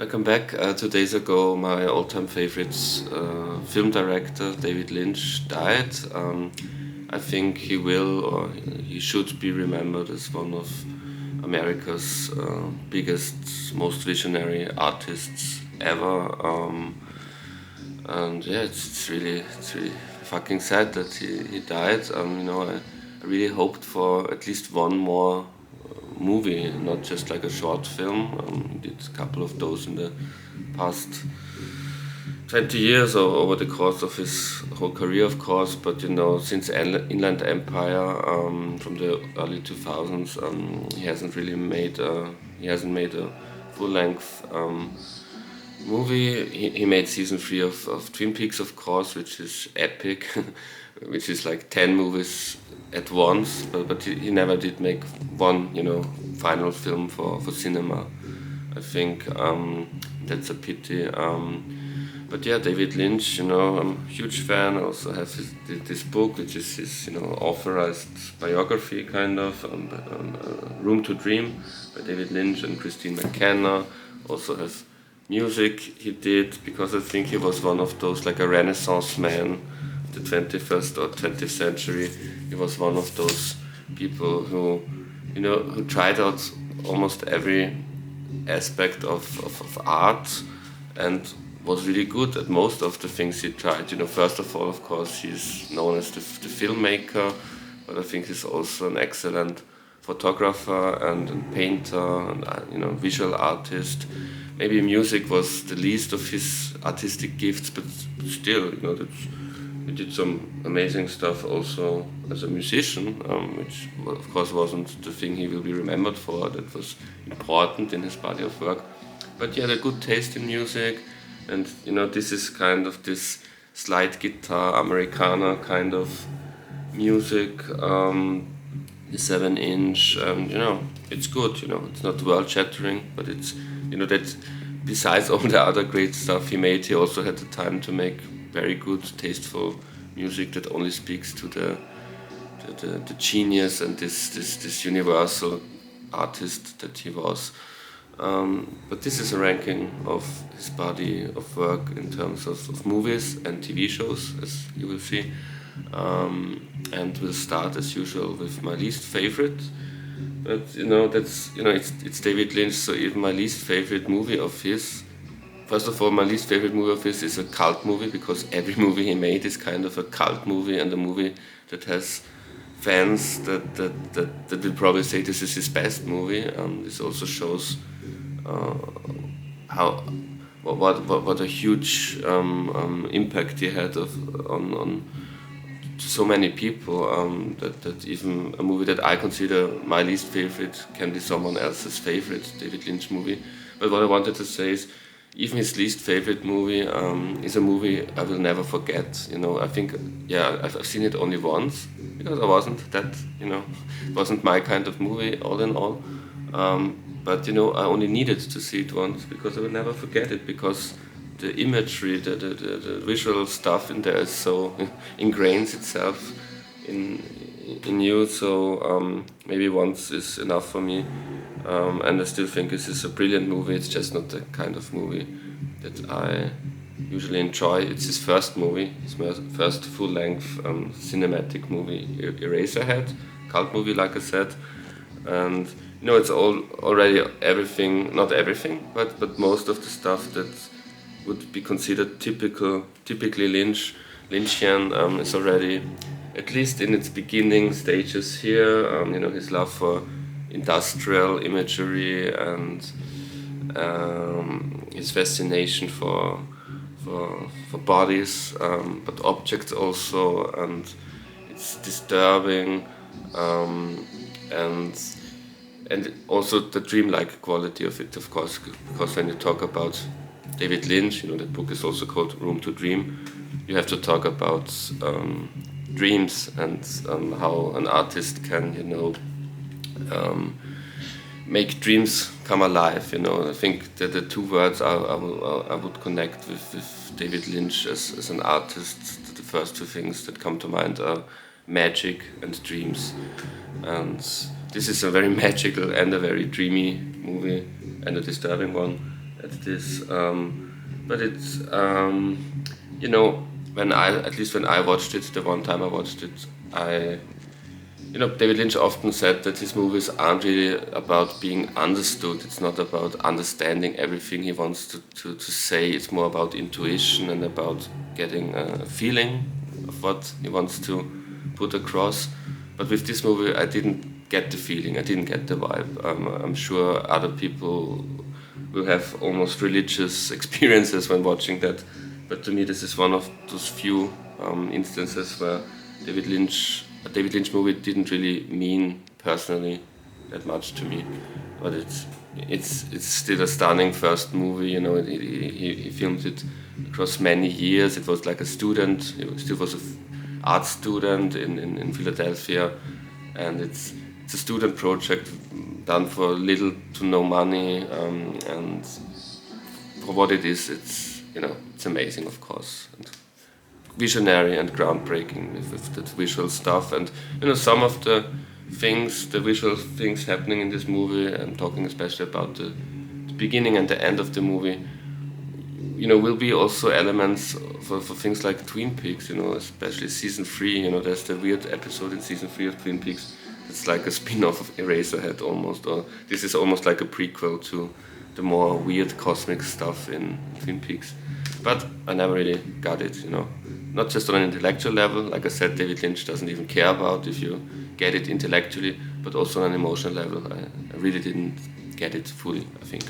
Welcome back. 2 days ago, my all-time favorite film director, David Lynch, died. I think he will, or he should be remembered as one of America's biggest, most visionary artists ever. And yeah, it's really fucking sad that he died. I really hoped for at least one more movie, not just like a short film. Did a couple of those in the past 20 years or over the course of his whole career, of course. But since Inland Empire from the early 2000s, he hasn't made a full-length movie. He made season 3 of Twin Peaks, of course, which is epic, which is like 10 movies at once, but he never did make one, final film for cinema. I think that's a pity. But yeah, David Lynch, I'm a huge fan. I also have this book, which is his, authorized biography, kind of, Room to Dream by David Lynch and Christine McKenna. Also have music he did, because I think he was one of those, like a Renaissance man, the 21st or 20th century. He was one of those people who tried out almost every aspect of art and was really good at most of the things he tried. First of all, of course, he's known as the filmmaker, but I think he's also an excellent photographer and painter and visual artist. Maybe music was the least of his artistic gifts, but still, he did some amazing stuff also as a musician, which of course wasn't the thing he will be remembered for. That was important in his body of work. But he had a good taste in music, and this is kind of this slide guitar Americana kind of music, the 7-inch, it's good. It's not world shattering, but it's that besides all the other great stuff he made, he also had the time to make very good, tasteful music that only speaks to the genius and this universal artist that he was. But this is a ranking of his body of work in terms of movies and TV shows, as you will see. And we'll start as usual with my least favorite. But it's David Lynch, so even my least favorite movie of his. First of all, my least favorite movie of his is a cult movie, because every movie he made is kind of a cult movie, and a movie that has fans that will probably say this is his best movie. This also shows what a huge impact he had on so many people, that even a movie that I consider my least favorite can be someone else's favorite David Lynch movie. But what I wanted to say is, even his least favorite movie is a movie I will never forget. I think, I've seen it only once, because I wasn't that, it wasn't my kind of movie all in all. But I only needed to see it once, because I will never forget it, because the imagery, the visual stuff in there is so ingrains itself in you. So maybe once is enough for me. And I still think this is a brilliant movie. It's just not the kind of movie that I usually enjoy. It's his first movie, his first full-length cinematic movie, Eraserhead, cult movie, like I said. And it's already everything, not everything, but most of the stuff that would be considered typically Lynchian is already, at least in its beginning stages here. His love for industrial imagery and his fascination for bodies, but objects also, and it's disturbing, and also the dreamlike quality of it, of course, because when you talk about David Lynch, the book is also called Room to Dream, you have to talk about dreams and how an artist can, make dreams come alive. I think that the two words I would connect with David Lynch as an artist. The first two things that come to mind are magic and dreams. And this is a very magical and a very dreamy movie, and a disturbing one. at this. But it's you know, when I watched it, the one time I watched it, David Lynch often said that his movies aren't really about being understood. It's not about understanding everything he wants to say. It's more about intuition and about getting a feeling of what he wants to put across. But with this movie, I didn't get the feeling. I didn't get the vibe. I'm sure other people will have almost religious experiences when watching that. But to me, this is one of those few instances where a David Lynch movie didn't really mean personally that much to me. But it's still a stunning first movie. He filmed it across many years. It was like a student. He still was an art student in Philadelphia, and it's a student project done for little to no money, and for what it is, it's amazing, of course, and visionary and groundbreaking with the visual stuff. And some of the visual things happening in this movie, I'm talking especially about the beginning and the end of the movie, will be also elements for things like Twin Peaks, especially season 3. There's the weird episode in season 3 of Twin Peaks. It's like a spin-off of Eraserhead almost, or this is almost like a prequel to the more weird cosmic stuff in Twin Peaks. But I never really got it, Not just on an intellectual level, like I said, David Lynch doesn't even care about if you get it intellectually, but also on an emotional level. I really didn't get it fully, I think.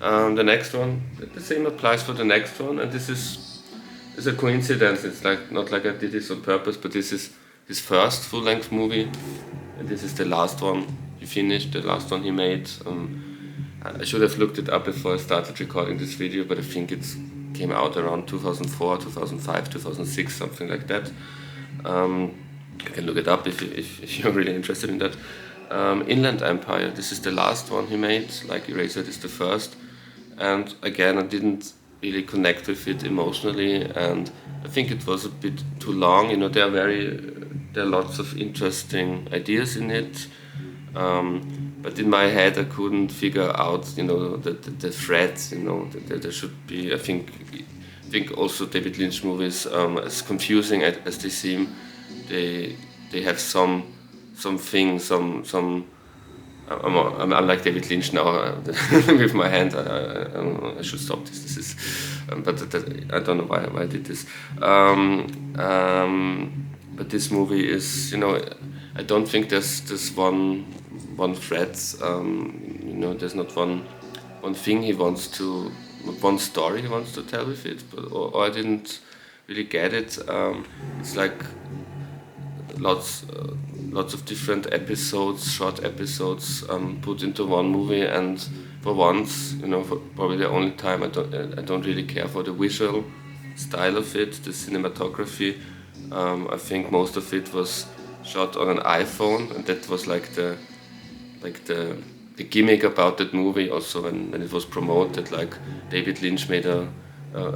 The next one, the same applies for the next one, and this is a coincidence. It's not like I did this on purpose, but this is his first full-length movie, and this is the last one he finished, the last one he made. I should have looked it up before I started recording this video, but I think it came out around 2004, 2005, 2006, something like that. You can look it up if you're really interested in that. Inland Empire, this is the last one he made, like Eraserhead is the first. And again, I didn't really connect with it emotionally, and I think it was a bit too long. There are lots of interesting ideas in it, but in my head I couldn't figure out, the threads. There should be. I think also David Lynch movies, as confusing as they seem, they have something. I'm like David Lynch now with my hand. I should stop this. This is, but I don't know why I did this. But this movie is, I don't think there's one thread. There's not one thing he wants to, one story he wants to tell with it. Or I didn't really get it. It's like lots of different episodes, short episodes, put into one movie, and for once, for probably the only time, I don't really care for the visual style of it, the cinematography. I think most of it was shot on an iPhone, and that was like the gimmick about that movie. Also, when it was promoted, like David Lynch made a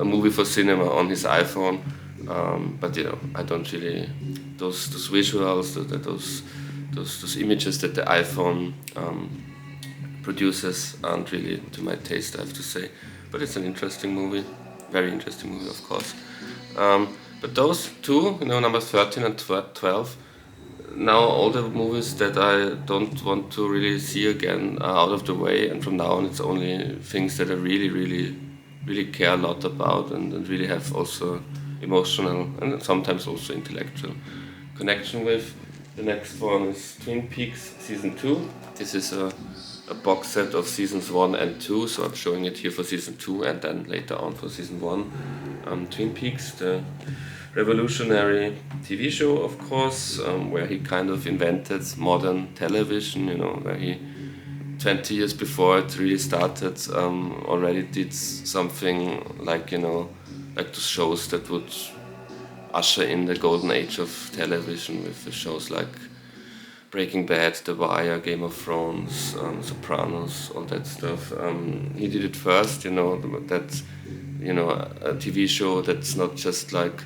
movie for cinema on his iPhone. But I don't really, those visuals, those images that the iPhone produces aren't really to my taste, I have to say. But it's an interesting movie, very interesting movie, of course. But those two, number 13 and 12, now all the movies that I don't want to really see again are out of the way, and from now on it's only things that I really, really, really care a lot about, and really have also emotional and sometimes also intellectual connection with. The next one is Twin Peaks Season 2. This is a box set of Seasons 1 and 2, so I'm showing it here for Season 2 and then later on for Season 1. Twin Peaks, the revolutionary TV show, of course, where he kind of invented modern television, where he 20 years before it really started already did something like those shows that would usher in the golden age of television, with shows like Breaking Bad, The Wire, Game of Thrones, Sopranos, all that stuff. He did it first, a TV show that's not just like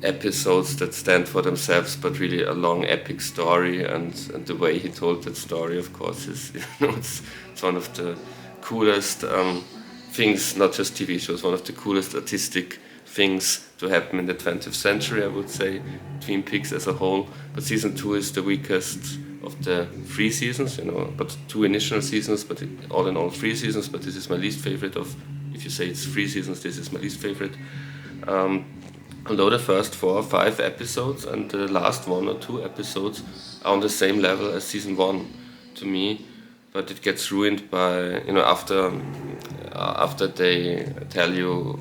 episodes that stand for themselves, but really a long epic story, and the way he told that story, of course, is it's one of the coolest things, not just TV shows, one of the coolest artistic things to happen in the 20th century, I would say, Twin Peaks as a whole. But season 2 is the weakest of the 3 seasons, but 2 initial seasons, but all in all 3 seasons, but this is my least favorite of, if you say it's 3 seasons, this is my least favorite. Although the first 4 or 5 episodes and the last 1 or 2 episodes are on the same level as season 1 to me, but it gets ruined by, after they tell you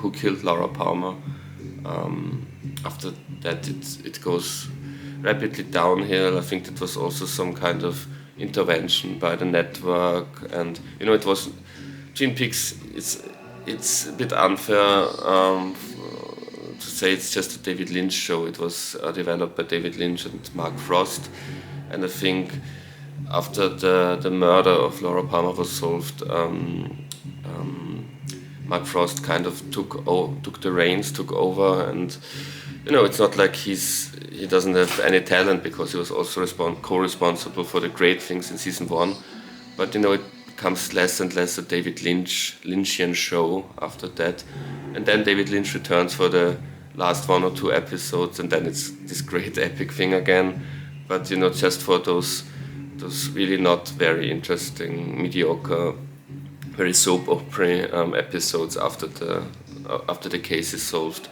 who killed Laura Palmer. After that it goes rapidly downhill. I think that was also some kind of intervention by the network, and it was Twin Peaks. It's a bit unfair to say it's just a David Lynch show. It was developed by David Lynch and Mark Frost, and I think after the murder of Laura Palmer was solved, Mark Frost kind of took the reins, took over, and it's not like he doesn't have any talent, because he was also co-responsible for the great things in season 1, but it becomes less and less a David Lynchian show after that, and then David Lynch returns for the last 1 or 2 episodes, and then it's this great epic thing again, but just for those really not very interesting, mediocre, very soap opera episodes after the case is solved.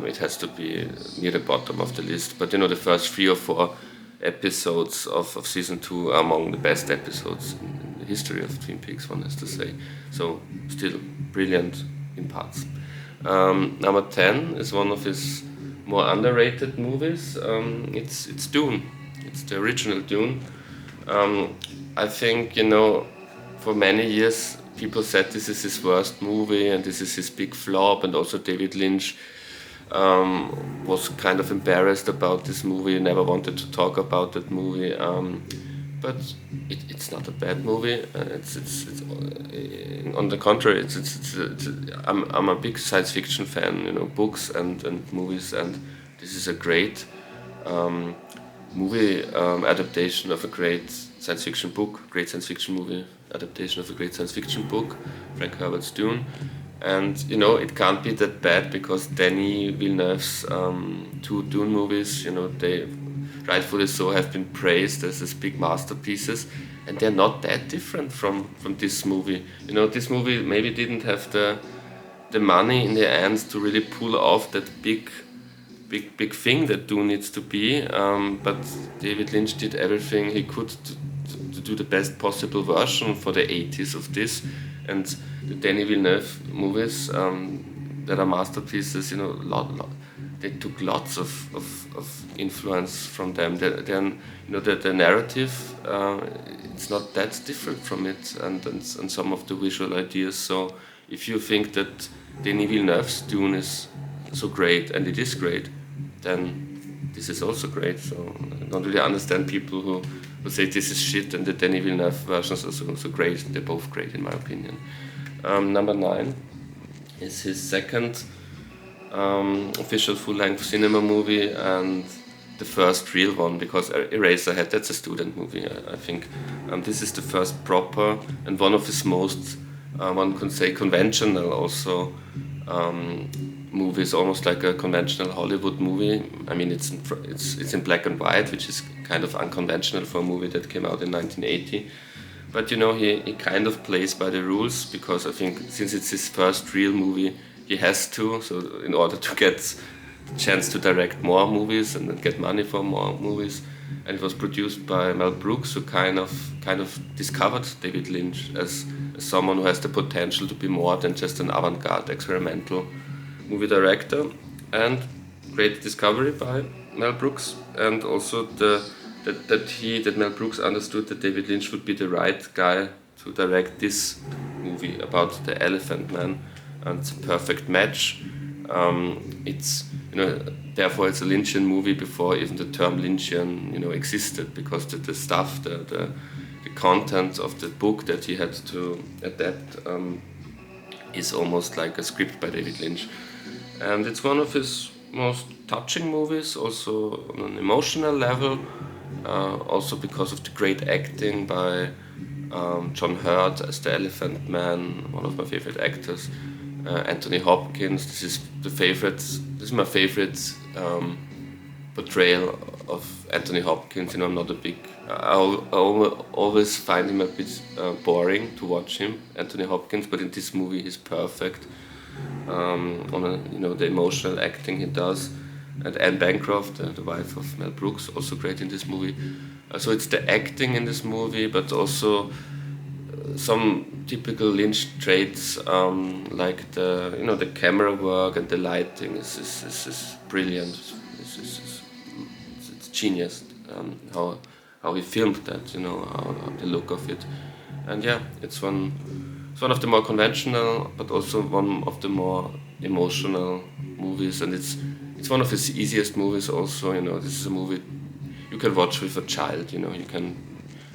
It has to be near the bottom of the list. But the first 3 or 4 episodes of season 2 are among the best episodes in the history of Twin Peaks, one has to say. So still brilliant in parts. Number 10 is one of his more underrated movies. It's Dune. It's the original Dune. I think for many years people said this is his worst movie and this is his big flop, and also David Lynch was kind of embarrassed about this movie, never wanted to talk about that movie, but it's not a bad movie. It's on the contrary, I'm a big science fiction fan, books and movies, and this is a great movie adaptation of a great science fiction book, great science fiction movie adaptation of a great science fiction book, Frank Herbert's Dune. And it can't be that bad, because Denis Villeneuve's 2 Dune movies, they rightfully so have been praised as these big masterpieces, and they're not that different from this movie. This movie maybe didn't have the money in the end to really pull off that big thing that Dune needs to be, but David Lynch did everything he could to do the best possible version for the 80s of this. And the Denis Villeneuve movies that are masterpieces, they took lots of influence from them. Then the narrative, it's not that different from it, and some of the visual ideas. So if you think that Denis Villeneuve's Dune is so great, and it is great, then this is also great. So I don't really understand people who say this is shit and the Denis Villeneuve versions are so great. They're both great in my opinion. Number 9 is his second official full-length cinema movie, and the first real one, because Eraserhead, that's a student movie, I think. This is the first proper and one of his most, one could say, conventional also movies, almost like a conventional Hollywood movie. I mean, it's in black and white, which is kind of unconventional for a movie that came out in 1980. But he kind of plays by the rules, because I think since it's his first real movie, he has to. So in order to get the chance to direct more movies and get money for more movies, and it was produced by Mel Brooks, who kind of discovered David Lynch as someone who has the potential to be more than just an avant-garde experimental movie director. And great discovery by Mel Brooks, and also that Mel Brooks understood that David Lynch would be the right guy to direct this movie about the Elephant Man, and it's a perfect match. It's therefore it's a Lynchian movie before even the term Lynchian existed, because the stuff, the content of the book that he had to adapt is almost like a script by David Lynch, and it's one of his most touching movies, also on an emotional level, also because of the great acting by John Hurt as the Elephant Man, one of my favorite actors. Anthony Hopkins. This is my favorite portrayal of Anthony Hopkins. I'm not a big. Always find him a bit boring to watch him, Anthony Hopkins. But in this movie, he's perfect. The emotional acting he does. And Anne Bancroft, the wife of Mel Brooks, also great in this movie. So it's the acting in this movie, but also some typical Lynch traits, like the camera work and the lighting is brilliant. It's genius, how he filmed that, how the look of it. And yeah, it's one of the more conventional, but also one of the more emotional movies, and it's one of his easiest movies also. This is a movie you can watch with a child.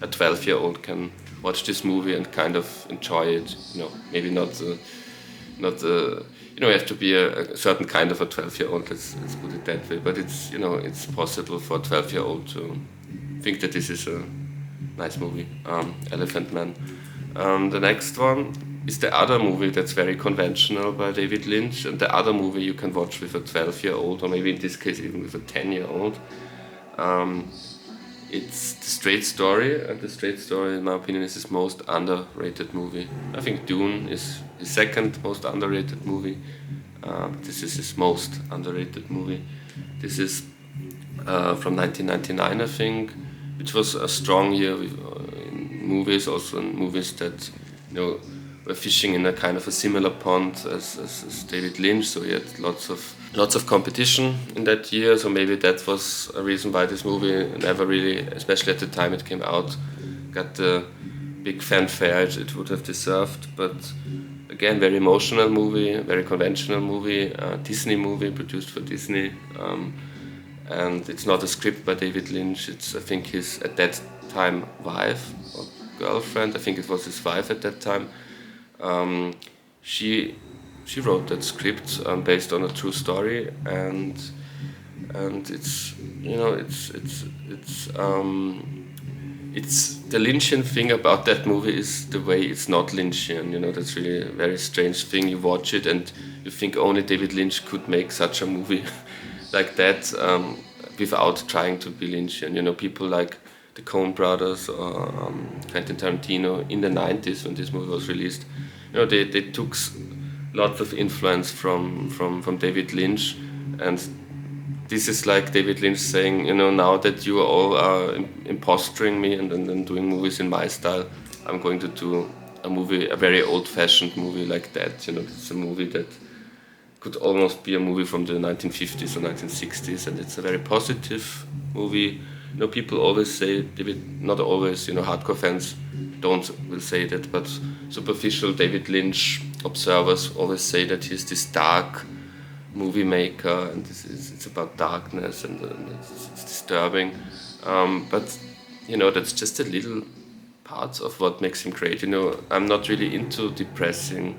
A 12-year-old can watch this movie and kind of enjoy it. Maybe not you have to be a certain kind of a 12-year-old. Let's put it that way. But it's possible for a 12-year-old to think that this is a nice movie, Elephant Man. The next one is the other movie that's very conventional by David Lynch, and the other movie you can watch with a 12-year-old, or maybe in this case even with a 10-year-old. It's The Straight Story, and The Straight Story, in my opinion, is his most underrated movie. I think Dune is his second most underrated movie. This is his most underrated movie. This is from 1999, I think, which was a strong year in movies, also in movies that were fishing in a kind of a similar pond as David Lynch. So he had lots of competition in that year. So maybe that was a reason why this movie never really, especially at the time it came out, got the big fanfare it would have deserved. But again, very emotional movie, very conventional movie, Disney movie produced for Disney. And it's not a script by David Lynch. It's, I think, his at that time wife or girlfriend. I think it was his wife at that time. She wrote that script based on a true story, and it's the Lynchian thing about that movie is the way it's not Lynchian. That's really a very strange thing. You watch it and you think only David Lynch could make such a movie like that without trying to be Lynchian. People like the Coen brothers or Quentin Tarantino in the 90s when this movie was released, they took lots of influence from David Lynch, and this is like David Lynch saying, now that you all are impostering me and doing movies in my style, I'm going to do a very old-fashioned movie like that. It's a movie that could almost be a movie from the 1950s or 1960s, and it's a very positive movie. People always say, not always, hardcore fans will say that, but superficial David Lynch observers always say that he's this dark movie maker, and it's about darkness and it's disturbing. But that's just a little part of what makes him great. I'm not really into depressing,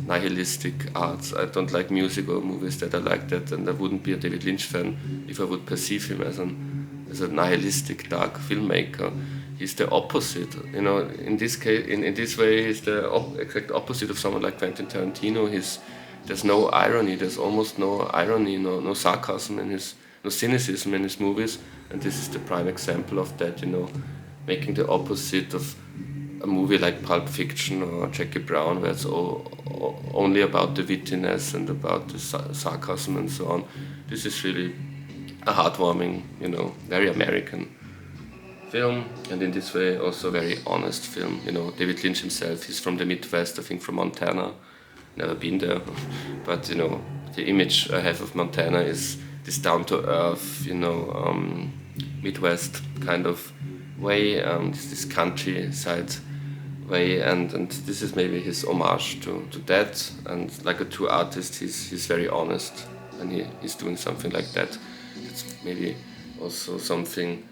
nihilistic arts. I don't like musical movies that are like that, and I wouldn't be a David Lynch fan if I would perceive him as a nihilistic, dark filmmaker. He's the opposite. In this case, in this way, he's the exact opposite of someone like Quentin Tarantino. There's no irony. There's almost no irony, no sarcasm no cynicism in his movies, and this is the prime example of that. Making the opposite of a movie like Pulp Fiction or Jackie Brown, where it's only about the wittiness and about the sarcasm and so on. This is really a heartwarming, very American film, and in this way also a very honest film. David Lynch himself, he's from the Midwest, I think from Montana. Never been there, but the image I have of Montana is this down-to-earth, Midwest kind of way, this countryside way, and this is maybe his homage to that. And like a true artist, he's very honest, and he's doing something like that. It's maybe also something.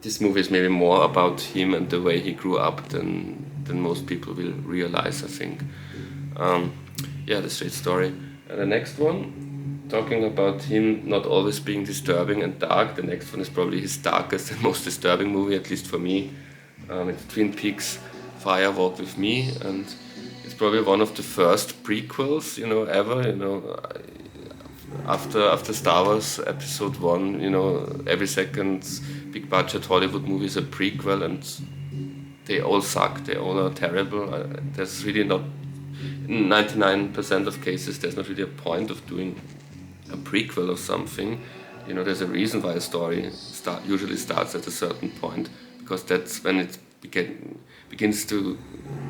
This movie is maybe more about him and the way he grew up than most people will realize, I think. The Straight Story. And the next one, talking about him not always being disturbing and dark, the next one is probably his darkest and most disturbing movie, at least for me. It's Twin Peaks Fire Walk with Me, and it's probably one of the first prequels, ever. After Star Wars Episode One, every second big budget Hollywood movie is a prequel, and they all suck. They all are terrible. There's really not, in 99% of cases, there's not really a point of doing a prequel of something. There's a reason why a story usually starts at a certain point, because that's when it begins to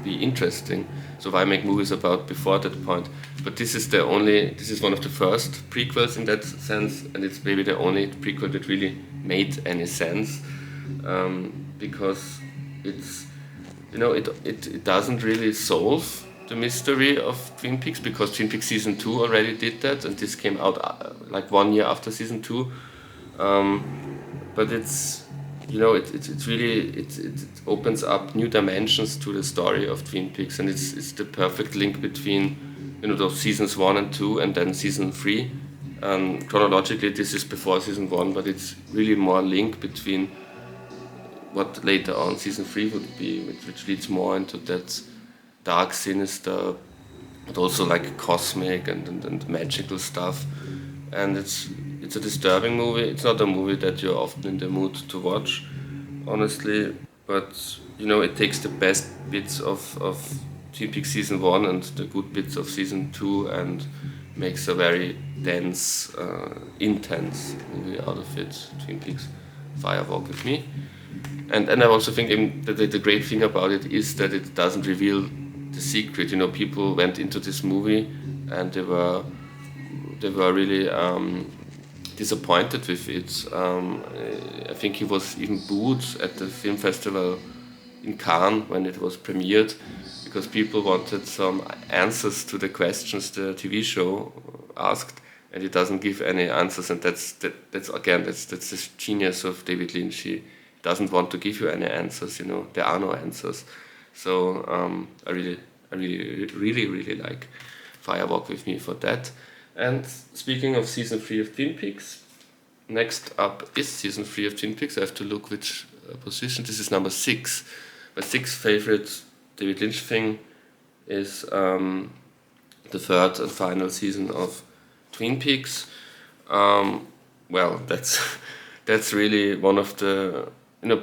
be interesting. So why make movies about before that point? But this is one of the first prequels in that sense, and it's maybe the only prequel that really made any sense, because it doesn't really solve the mystery of Twin Peaks, because Twin Peaks season 2 already did that, and this came out like 1 year after season 2. But it opens up new dimensions to the story of Twin Peaks, and it's the perfect link between those seasons 1 and 2, and then season 3. Chronologically, this is before season 1, but it's really more link between what later on season 3 would be, which leads more into that dark, sinister, but also like cosmic and magical stuff. And it's a disturbing movie. It's not a movie that you're often in the mood to watch, honestly, but it takes the best bits of Twin Peaks season 1 and the good bits of season 2 and makes a very dense, intense movie out of it. Twin Peaks Fire Walk with Me. And I also think that the great thing about it is that it doesn't reveal the secret. People went into this movie and they were really disappointed with it. I think he was even booed at the film festival in Cannes when it was premiered, because people wanted some answers to the questions the TV show asked, and he doesn't give any answers. And that's the genius of David Lynch. He doesn't want to give you any answers. There are no answers. So I really like Fire Walk with Me for that. And speaking of season 3 of Twin Peaks, next up is season 3 of Twin Peaks. I have to look which position. This is number 6. My 6th favorite David Lynch thing is the 3rd and final season of Twin Peaks. Well, that's really one of the...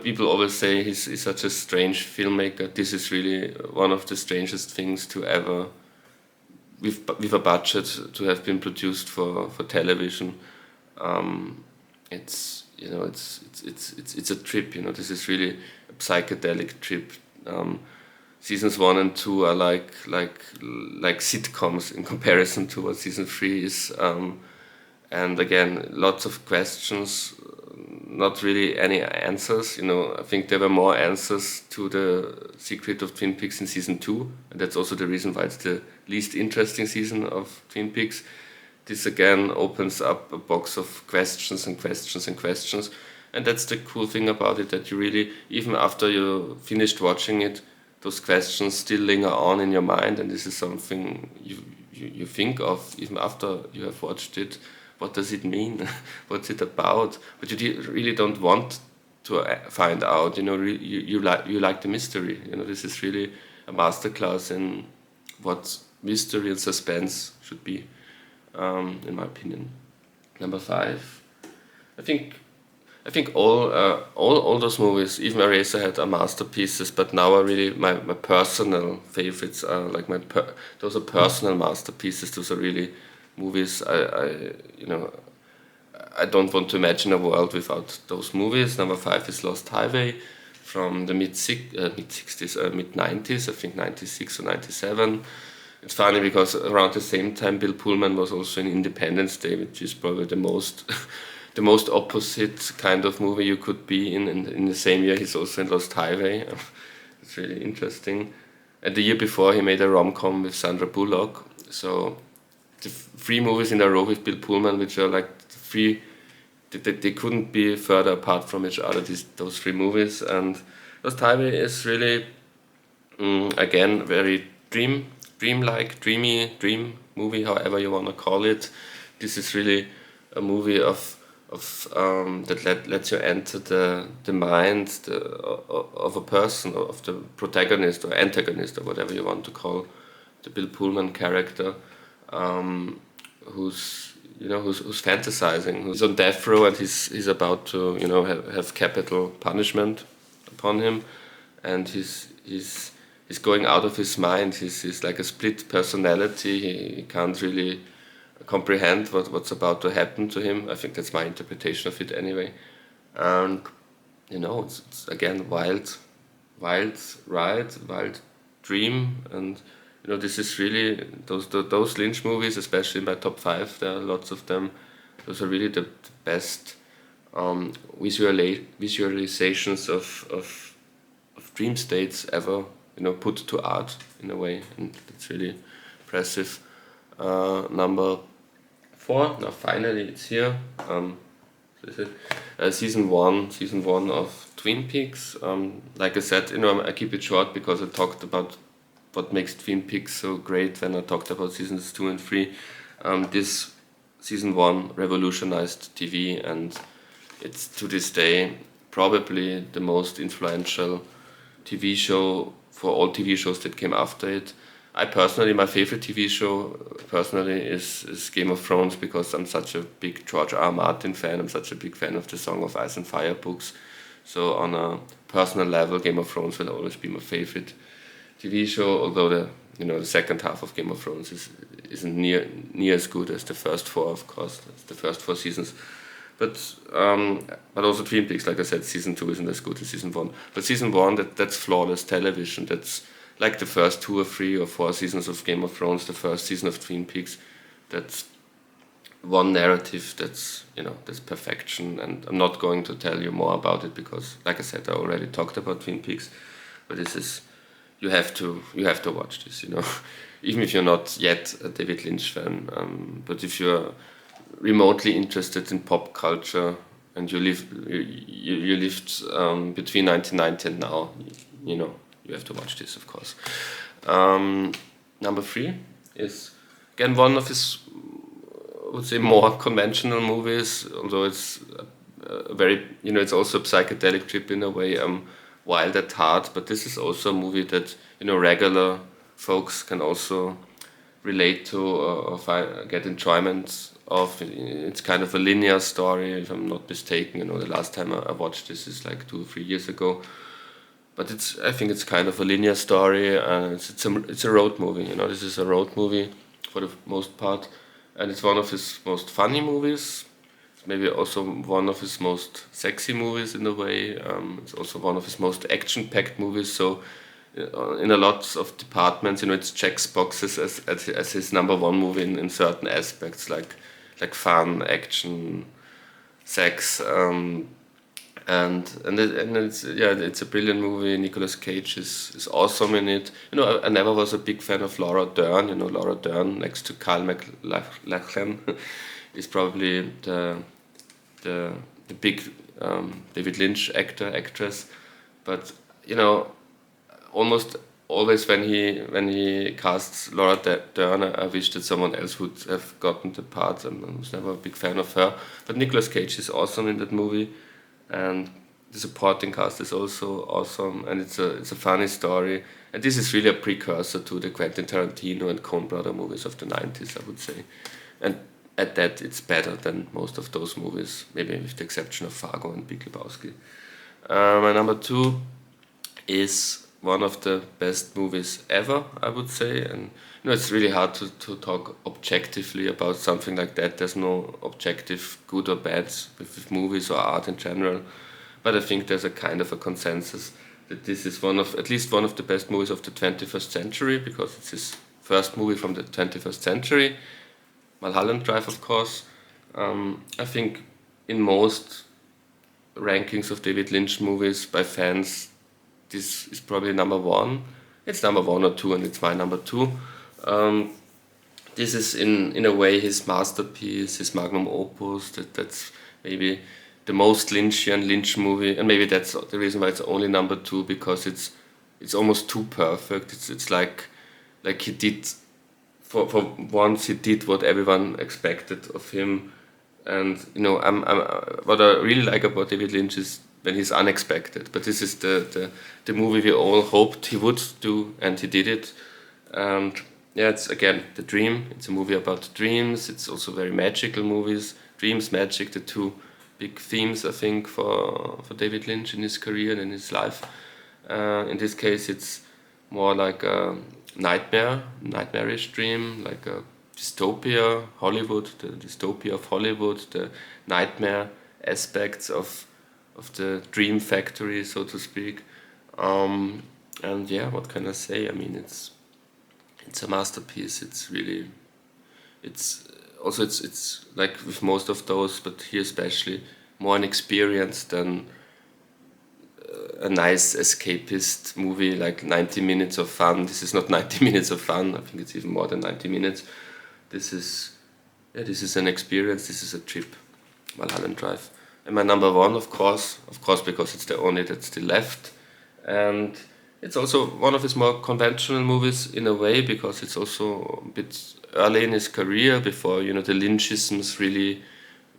people always say he's such a strange filmmaker. This is really one of the strangest things to ever... with a budget to have been produced for television. It's a trip. This is really a psychedelic trip. Seasons 1 and 2 are like sitcoms in comparison to what season 3 is. And again, lots of questions, not really any answers. I think there were more answers to the secret of Twin Peaks in season 2, and that's also the reason why it's the least interesting season of Twin Peaks. This again opens up a box of questions and questions and questions, and that's the cool thing about it, that you really, even after you finished watching it, those questions still linger on in your mind, and this is something you think of even after you have watched it. What does it mean? What's it about? But you really don't want to find out. You like the mystery. This is really a masterclass in what mystery and suspense should be, in my opinion. Number 5. I think all those movies, even Eraserhead, are masterpieces. But now are really my personal favorites. Are like those are personal masterpieces. Those are really movies I don't want to imagine a world without those movies. Number 5 is Lost Highway from the mid-60s, mid-90s, I think 96 or 97. It's funny because around the same time Bill Pullman was also in Independence Day, which is probably the most opposite kind of movie you could be in. And in the same year he's also in Lost Highway. It's really interesting. And the year before he made a rom-com with Sandra Bullock. So the 3 movies in a row with Bill Pullman, which are like they couldn't be further apart from each other, those 3 movies. And Lost Highway is really, again, very dreamlike, dream movie, however you want to call it. This is really a movie of that lets you enter the mind of a person, of the protagonist or antagonist or whatever you want to call the Bill Pullman character, who's fantasizing, who's on death row, and he's about to have capital punishment upon him, and he's going out of his mind. He's like a split personality. He can't really comprehend what's about to happen to him. I think that's my interpretation of it anyway. And it's again wild ride, wild dream, and this is really those Lynch movies, especially in my top 5. There are lots of them. Those are really the best visualizations of dream states ever put to art in a way, and it's really impressive. Number 4. Now finally it's here. Season one of Twin Peaks. Like I said, I keep it short because I talked about what makes Twin Peaks so great when I talked about seasons 2 and 3. This season 1 revolutionized TV, and it's to this day probably the most influential TV show for all TV shows that came after it. My favorite TV show personally is Game of Thrones, because I'm such a big George R. R. Martin fan. I'm such a big fan of the Song of Ice and Fire books. So on a personal level, Game of Thrones will always be my favorite TV show. Although the second half of Game of Thrones isn't near as good as the first 4, of course. It's the first 4 seasons. But also Twin Peaks, like I said, season 2 isn't as good as season 1. But season 1, that's flawless television. That's like the first 2 or 3 or 4 seasons of Game of Thrones, the first season of Twin Peaks. That's one narrative. That's perfection. And I'm not going to tell you more about it because, like I said, I already talked about Twin Peaks. But you have to watch this. Even if you're not yet a David Lynch fan. But if you're remotely interested in pop culture and you lived between 1990 and now, you have to watch this, of course. Number 3 is again one of his, I would say, more conventional movies, although it's very, it's also a psychedelic trip in a way, wild at heart. But this is also a movie that regular folks can also relate to or get enjoyment of. It's kind of a linear story, if I'm not mistaken. The last time I watched this is like 2 or 3 years ago. But I think it's kind of a linear story, and it's a road movie. This is a road movie for the most part, and it's one of his most funny movies. It's maybe also one of his most sexy movies in a way. It's also one of his most action-packed movies. So in a lot of departments, it checks boxes as his number 1 movie in certain aspects, like fun, action, sex. And it's a brilliant movie. Nicolas Cage is awesome in it. I never was a big fan of Laura Dern. Laura Dern next to Kyle MacLachlan is probably the big David Lynch actress. But almost always when he casts Laura Dern, I wish that someone else would have gotten the part. I was never a big fan of her. But Nicolas Cage is awesome in that movie. And the supporting cast is also awesome, and it's a funny story. And this is really a precursor to the Quentin Tarantino and Coen Brother movies of the 90s, I would say. And at that, it's better than most of those movies, maybe with the exception of Fargo and Big Lebowski. My number 2 is one of the best movies ever, I would say. And it's really hard to talk objectively about something like that. There's no objective good or bad with movies or art in general. But I think there's a kind of a consensus that this is at least one of the best movies of the 21st century, because it's his first movie from the 21st century. Mulholland Drive, of course. I think in most rankings of David Lynch movies by fans, this is probably number 1. It's number 1 or 2, and it's my number 2. This is in a way his masterpiece, his magnum opus. That's maybe the most Lynchian Lynch movie, and maybe that's the reason why it's only number 2, because it's almost too perfect. It's like he did for once he did what everyone expected of him, And what I really like about David Lynch is when he's unexpected. But this is the movie we all hoped he would do, and he did it. And yeah, it's again the dream. It's a movie about dreams. It's also very magical movies. Dreams, magic, the two big themes I think for David Lynch in his career and in his life. In this case, it's more like a nightmarish dream, like a dystopia, Hollywood, the dystopia of Hollywood, the nightmare aspects of the dream factory, so to speak. And yeah, what can I say? I mean, it's a masterpiece. It's really, it's like with most of those, but here especially more an experience than a nice escapist movie like 90 minutes of fun. This is not 90 minutes of fun. I think it's even more than 90 minutes. This is an experience. This is a trip. Mulholland Drive. And my number one, of course, because it's the only that's still left. And it's also one of his more conventional movies in a way, because it's also a bit early in his career, before the Lynchisms really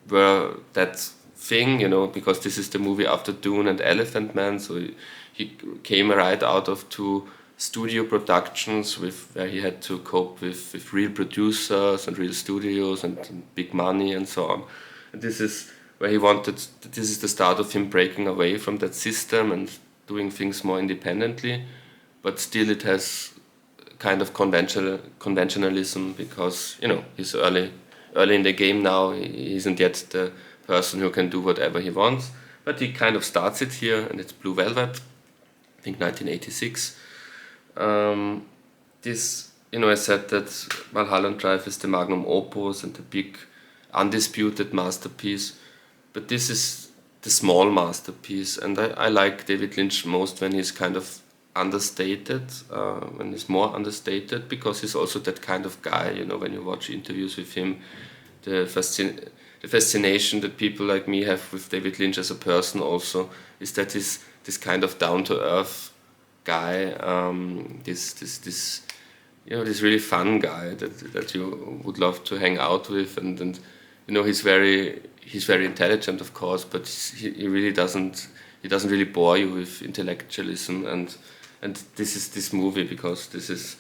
were that thing, because this is the movie after Dune and Elephant Man, so he came right out of two studio productions where he had to cope with real producers and real studios and big money and so on. And this is where this is the start of him breaking away from that system and doing things more independently, but still it has kind of conventionalism, because he's early in the game now. He isn't yet the person who can do whatever he wants, but he kind of starts it here, and it's Blue Velvet, I think 1986. I said that Mulholland Drive is the magnum opus and the big undisputed masterpiece, but this is the small masterpiece, and I like David Lynch most when he's kind of understated, when he's more understated, because he's also that kind of guy, when you watch interviews with him, the fascination that people like me have with David Lynch as a person also is that he's this kind of down-to-earth guy, this really fun guy that you would love to hang out with, and he's very intelligent, of course, but he really doesn't really bore you with intellectualism, and this is this movie, because this is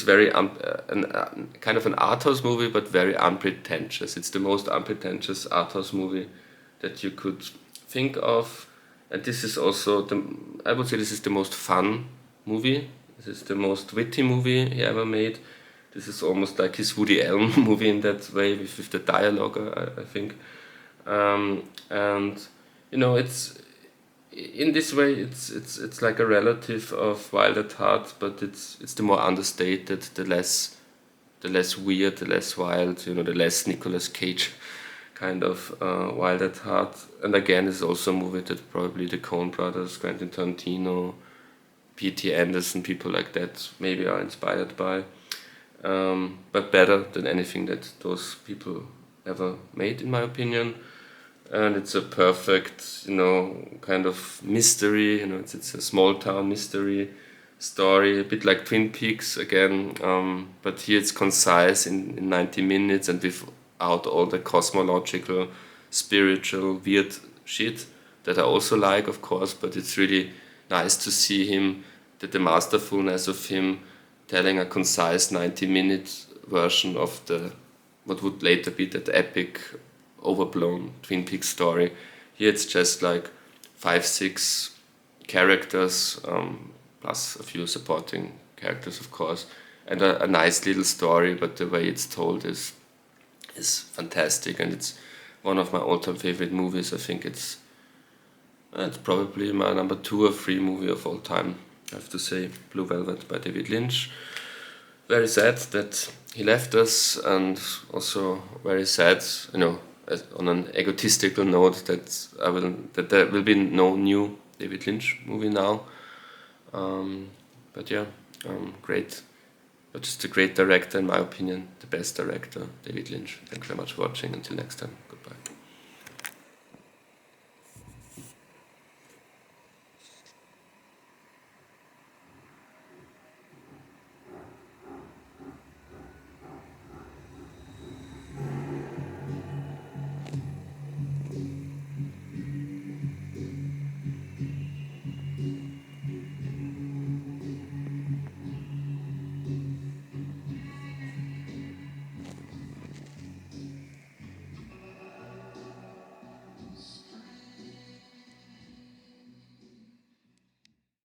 very kind of an art house movie, but very unpretentious. It's the most unpretentious art house movie that you could think of, and this is also I would say this is the most fun movie. This is the most witty movie he ever made. This is almost like his Woody Allen movie in that way, with the dialogue, I think. And it's in this way it's like a relative of Wild at Heart, but it's the more understated, the less weird, the less wild, the less Nicolas Cage kind of Wild at Heart. And again, it's also a movie that probably the Coen brothers, Quentin Tarantino, P.T. Anderson, people like that maybe are inspired by, but better than anything that those people ever made, in my opinion. And it's a perfect, kind of mystery. It's a small town mystery story, a bit like Twin Peaks again. But here it's concise in 90 minutes, and without all the cosmological, spiritual, weird shit that I also like, of course. But it's really nice to see him, the masterfulness of him telling a concise 90-minute version of what would later be that epic, overblown Twin Peaks story. Here it's just like 5-6 characters, plus a few supporting characters, of course, and a nice little story, but the way it's told is fantastic, and it's one of my all-time favorite movies. I think it's probably my number 2 or 3 movie of all time, I have to say. Blue Velvet by David Lynch. Very sad that he left us, and also very sad, on an egotistical note, that there will be no new David Lynch movie now. But yeah, great. But just a great director, in my opinion, the best director, David Lynch. Thanks very much for watching. Until next time, goodbye.